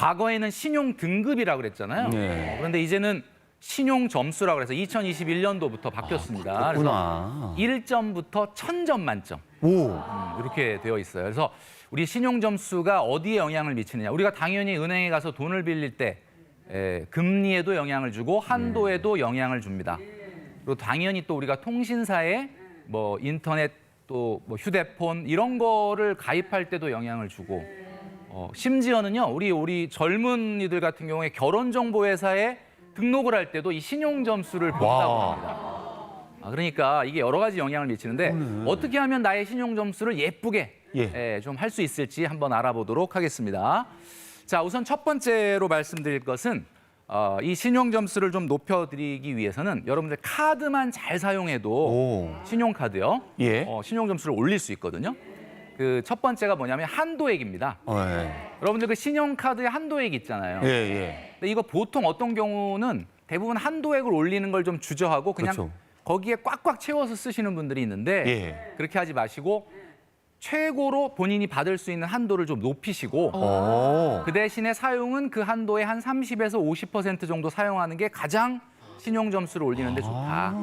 과거에는 신용 등급이라고 그랬잖아요. 네. 그런데 이제는 신용 점수라고 해서 2021년도부터 바뀌었습니다. 그래서 1점부터 1000점 만점 오. 이렇게 되어 있어요. 그래서 우리 신용 점수가 어디에 영향을 미치느냐. 우리가 당연히 은행에 가서 돈을 빌릴 때 금리에도 영향을 주고 한도에도 영향을 줍니다. 그리고 당연히 또 우리가 통신사에 뭐 인터넷 또 뭐 휴대폰 이런 거를 가입할 때도 영향을 주고 심지어는요 우리 젊은이들 같은 경우에 결혼정보회사에 등록을 할 때도 이 신용 점수를 본다고 합니다. 그러니까 이게 여러 가지 영향을 미치는데 어떻게 하면 나의 신용 점수를 예쁘게 좀 할 수 있을지 한번 알아보도록 하겠습니다. 자, 우선 첫 번째로 말씀드릴 것은 이 신용 점수를 좀 높여드리기 위해서는 여러분들 카드만 잘 사용해도 신용카드요. 신용 점수를 올릴 수 있거든요. 그 첫 번째가 뭐냐면 한도액입니다. 여러분들 그 신용카드에 한도액 있잖아요. 근데 이거 보통 어떤 경우는 대부분 한도액을 올리는 걸 좀 주저하고 그냥 거기에 꽉꽉 채워서 쓰시는 분들이 있는데 그렇게 하지 마시고 최고로 본인이 받을 수 있는 한도를 좀 높이시고 그 대신에 사용은 그 한도의 한 30에서 50% 정도 사용하는 게 가장 신용 점수를 올리는 데 좋다.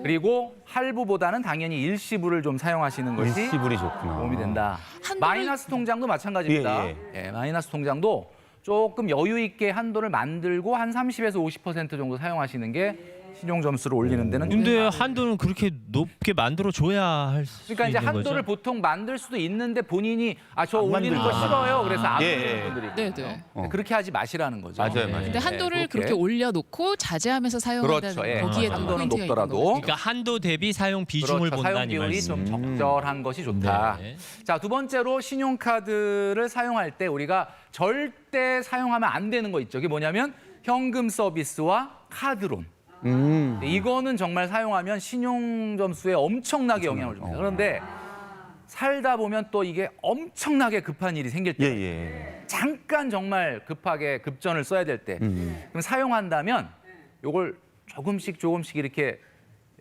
그리고 할부보다는 당연히 일시불을 좀 사용하시는 것이 일시불이 좋구나. 도움이 된다. 마이너스 통장도 마찬가지입니다. 마이너스 통장도 조금 여유 있게 한도를 만들고 한 30에서 50% 정도 사용하시는 게 신용 점수를 올리는 데는 근데 한도는 그렇게 높게 만들어 줘야 할 수 그러니까 이제 있는 한도를 거죠? 보통 만들 수도 있는데 본인이 저 올리는 거 싫어요. 그래서 안 올리는 분들이 있거든요. 그렇게 하지 마시라는 거죠. 맞아요. 근데 한도를 그렇게 올려놓고 자제하면서 사용한다는 그렇죠. 거기에 또 한도는 포인트가 높더라도. 있는 거죠. 그러니까 한도 대비 사용 비중을 그렇죠. 본다는 사용 비율이 말씀. 좀 적절한 것이 좋다. 네. 자, 두 번째로 신용카드를 사용할 때 우리가 절대 사용하면 안 되는 거 있죠. 그게 뭐냐면 현금 서비스와 카드론. 이거는 정말 사용하면 신용 점수에 엄청나게 영향을 줍니다. 그런데 살다 보면 또 이게 엄청나게 급한 일이 생길 때 잠깐 정말 급하게 급전을 써야 될 때 그럼 사용한다면 이걸 조금씩 이렇게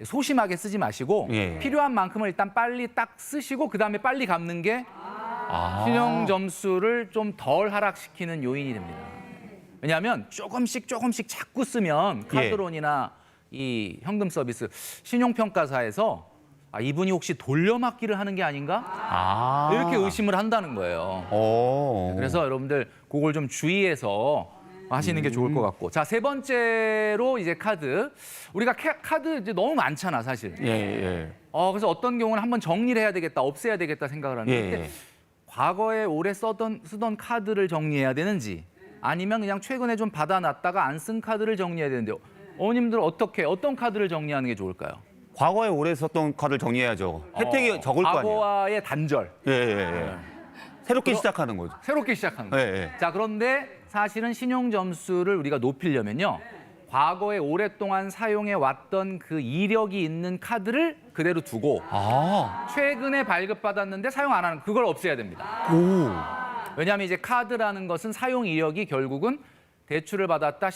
소심하게 쓰지 마시고 필요한 만큼을 일단 빨리 딱 쓰시고 그다음에 빨리 갚는 게 신용 점수를 좀 덜 하락시키는 요인이 됩니다. 왜냐하면 조금씩 자꾸 쓰면 카드론이나 이 현금 서비스 신용평가사에서 이분이 혹시 돌려막기를 하는 게 아닌가? 이렇게 의심을 한다는 거예요. 그래서 여러분들 그걸 좀 주의해서 하시는 게 좋을 것 같고. 자, 세 번째로 이제 카드. 우리가 카드 이제 너무 많잖아, 사실. 그래서 어떤 경우는 한번 정리를 해야 되겠다, 없애야 되겠다 생각을 하는데 과거에 오래 쓰던 카드를 정리해야 되는지 아니면 그냥 최근에 좀 받아놨다가 안 쓴 카드를 정리해야 되는데요. 어머님들 어떤 카드를 정리하는 게 좋을까요? 과거에 오래 썼던 카드를 정리해야죠. 혜택이 적을 거 아니에요. 과거와의 단절. 새롭게 시작하는 거죠. 새롭게 시작하는 거죠. 자, 그런데 사실은 신용 점수를 우리가 높이려면요. 과거에 오랫동안 사용해 왔던 그 이력이 있는 카드를 그대로 두고 최근에 발급받았는데 사용 안 하는 그걸 없애야 됩니다. 왜냐하면 이제 카드라는 것은 사용 이력이 결국은 대출을 받았다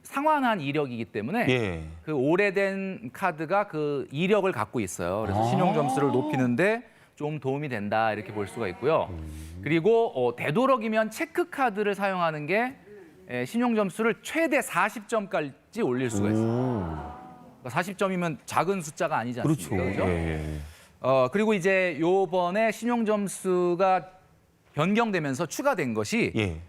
상환한 이력이기 때문에 그 오래된 카드가 그 이력을 갖고 있어요. 그래서 신용 점수를 높이는데 좀 도움이 된다 이렇게 볼 수가 있고요. 그리고 되도록이면 체크카드를 사용하는 게 신용 점수를 최대 40점까지 올릴 수가 있어요. 40점이면 작은 숫자가 아니지 않습니까? 그렇죠? 그리고 이제 요번에 신용 점수가 변경되면서 추가된 것이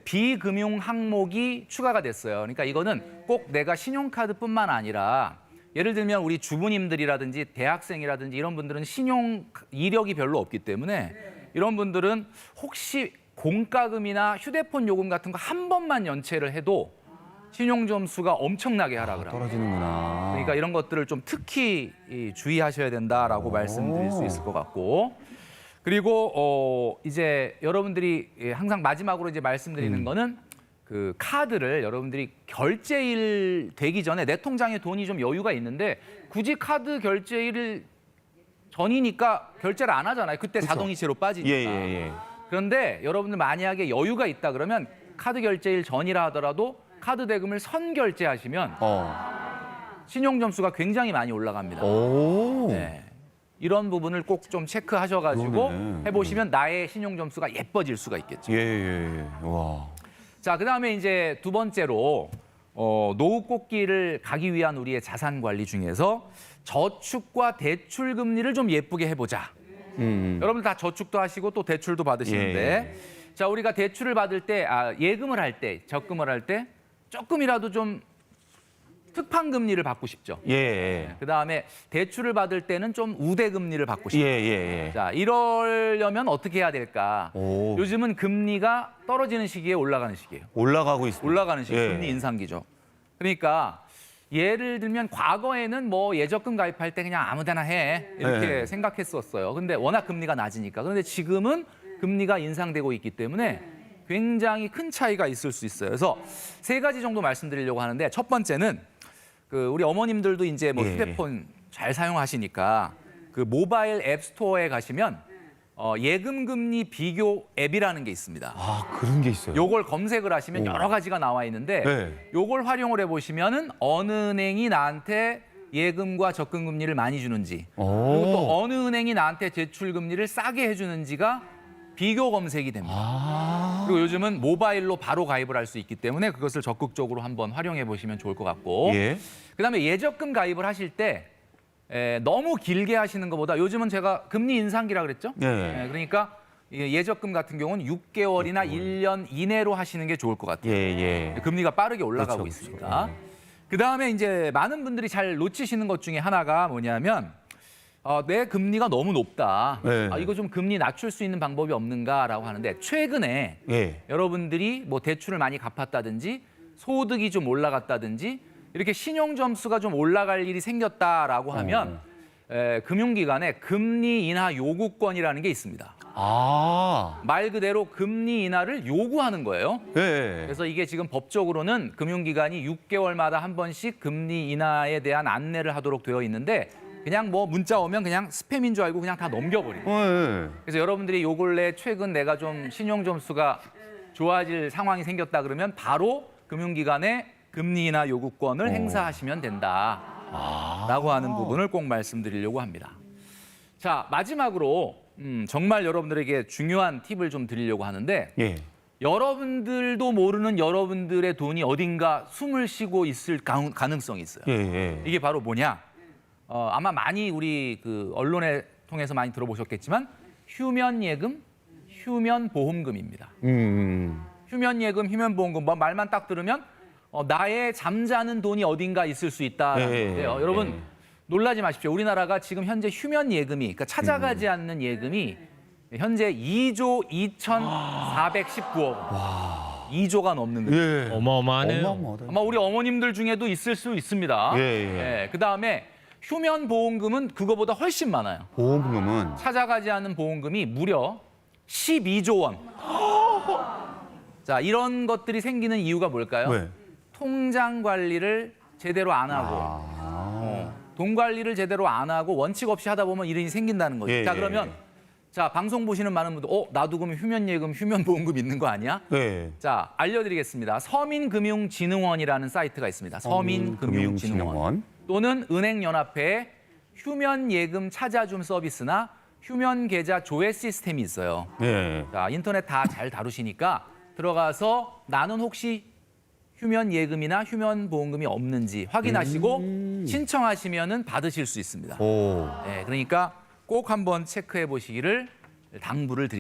비금융 항목이 추가가 됐어요. 그러니까 이거는 꼭 내가 신용카드뿐만 아니라 예를 들면 우리 주부님들이라든지 대학생이라든지 이런 분들은 신용 이력이 별로 없기 때문에 이런 분들은 혹시 공과금이나 휴대폰 요금 같은 거 한 번만 연체를 해도 신용 점수가 엄청나게 하락을 합니다. 떨어지는구나. 그러니까 이런 것들을 좀 특히 주의하셔야 된다라고 말씀드릴 수 있을 것 같고. 그리고 이제 여러분들이 항상 마지막으로 이제 말씀드리는 거는 그 카드를 여러분들이 결제일 되기 전에 내 통장에 돈이 좀 여유가 있는데 굳이 카드 결제일 전이니까 결제를 안 하잖아요. 그때 자동이체로 빠지니까. 그런데 여러분들 만약에 여유가 있다 그러면 카드 결제일 전이라 하더라도 카드 대금을 선결제하시면 신용 점수가 굉장히 많이 올라갑니다. 이런 부분을 꼭 좀 체크하셔가지고 해보시면 나의 신용 점수가 예뻐질 수가 있겠죠. 와. 자, 그다음에 이제 두 번째로 노후 꽃길을 가기 위한 우리의 자산 관리 중에서 저축과 대출 금리를 좀 예쁘게 해보자. 여러분들 다 저축도 하시고 또 대출도 받으시는데 자, 우리가 대출을 받을 때 예금을 할 때, 적금을 할 때 조금이라도 좀 특판 금리를 받고 싶죠. 예. 그다음에 대출을 받을 때는 좀 우대 금리를 받고 싶죠. 예. 자, 이러려면 어떻게 해야 될까? 오. 요즘은 금리가 떨어지는 시기에 올라가는 시기예요. 올라가고 있습니다. 올라가는 시기, 예. 금리 인상기죠. 그러니까 예를 들면 과거에는 뭐 예적금 가입할 때 그냥 아무데나 해 이렇게 네. 생각했었어요. 근데 워낙 금리가 낮으니까. 그런데 지금은 금리가 인상되고 있기 때문에 굉장히 큰 차이가 있을 수 있어요. 그래서 세 가지 정도 말씀드리려고 하는데 첫 번째는 우리 어머님들도 이제 뭐 예. 휴대폰 잘 사용하시니까 그 모바일 앱 스토어에 가시면 예금 금리 비교 앱이라는 게 있습니다. 아, 그런 게 있어요. 요걸 검색을 하시면 여러 가지가 나와 있는데 네. 요걸 활용을 해보시면은 어느 은행이 나한테 예금과 적금 금리를 많이 주는지 그리고 또 어느 은행이 나한테 대출 금리를 싸게 해주는지가 비교 검색이 됩니다. 그리고 요즘은 모바일로 바로 가입을 할 수 있기 때문에 그것을 적극적으로 한번 활용해 보시면 좋을 것 같고 예. 그다음에 예적금 가입을 하실 때 너무 길게 하시는 것보다 요즘은 제가 금리 인상기라 그랬죠? 네. 그러니까 예적금 같은 경우는 6개월이나 1년 이내로 하시는 게 좋을 것 같아요. 예. 금리가 빠르게 올라가고 그렇죠, 그렇죠. 있으니까. 그다음에 이제 많은 분들이 잘 놓치시는 것 중에 하나가 뭐냐면 내 금리가 너무 높다. 네. 이거 좀 금리 낮출 수 있는 방법이 없는가라고 하는데 최근에 예. 여러분들이 뭐 대출을 많이 갚았다든지 소득이 좀 올라갔다든지 이렇게 신용 점수가 좀 올라갈 일이 생겼다라고 하면 금융기관에 금리 인하 요구권이라는 게 있습니다. 아. 말 그대로 금리 인하를 요구하는 거예요. 예. 그래서 이게 지금 법적으로는 금융기관이 6개월마다 한 번씩 금리 인하에 대한 안내를 하도록 되어 있는데 그냥 뭐 문자 오면 그냥 스팸인 줄 알고 그냥 다 넘겨버립니다. 예. 그래서 여러분들이 요 근래 최근 내가 좀 신용 점수가 좋아질 상황이 생겼다 그러면 바로 금융기관에 금리 인하 요구권을 행사하시면 된다라고 하는 부분을 꼭 말씀드리려고 합니다. 자, 마지막으로 정말 여러분들에게 중요한 팁을 좀 드리려고 하는데 예. 여러분들도 모르는 여러분들의 돈이 어딘가 숨을 쉬고 있을 가능성이 있어요. 예. 이게 바로 뭐냐? 아마 많이 우리 그 언론에 통해서 많이 들어보셨겠지만 휴면 예금, 휴면 보험금입니다. 휴면 예금, 휴면 보험금 뭐 말만 딱 들으면 나의 잠자는 돈이 어딘가 있을 수 있다라는 건데요. 여러분 놀라지 마십시오. 우리나라가 지금 현재 휴면 예금이 그러니까 찾아가지 않는 예금이 현재 2조 2,419억 원. 2조가 넘는 거예요. 예. 어마어마하네요. 어마어마하다. 아마 우리 어머님들 중에도 있을 수 있습니다. 예. 그다음에 휴면 보험금은 그거보다 훨씬 많아요. 보험금은 찾아가지 않는 보험금이 무려 12조 원. 자, 이런 것들이 생기는 이유가 뭘까요? 왜? 통장 관리를 제대로 안 하고 돈 관리를 제대로 안 하고 원칙 없이 하다 보면 이런 일이 생긴다는 거죠. 예, 자, 예, 그러면 자, 방송 보시는 많은 분들 나도 그러면 휴면 예금, 휴면 보험금 있는 거 아니야? 예. 자, 알려드리겠습니다. 서민금융진흥원이라는 사이트가 있습니다. 서민금융진흥원. 또는 은행연합회에 휴면 예금 찾아줌 서비스나 휴면 계좌 조회 시스템이 있어요. 예. 자, 인터넷 다 잘 다루시니까 들어가서 나는 혹시 휴면 예금이나 휴면 보험금이 없는지 확인하시고 신청하시면은 받으실 수 있습니다. 오. 그러니까 꼭 한번 체크해 보시기를 당부를 드립니다.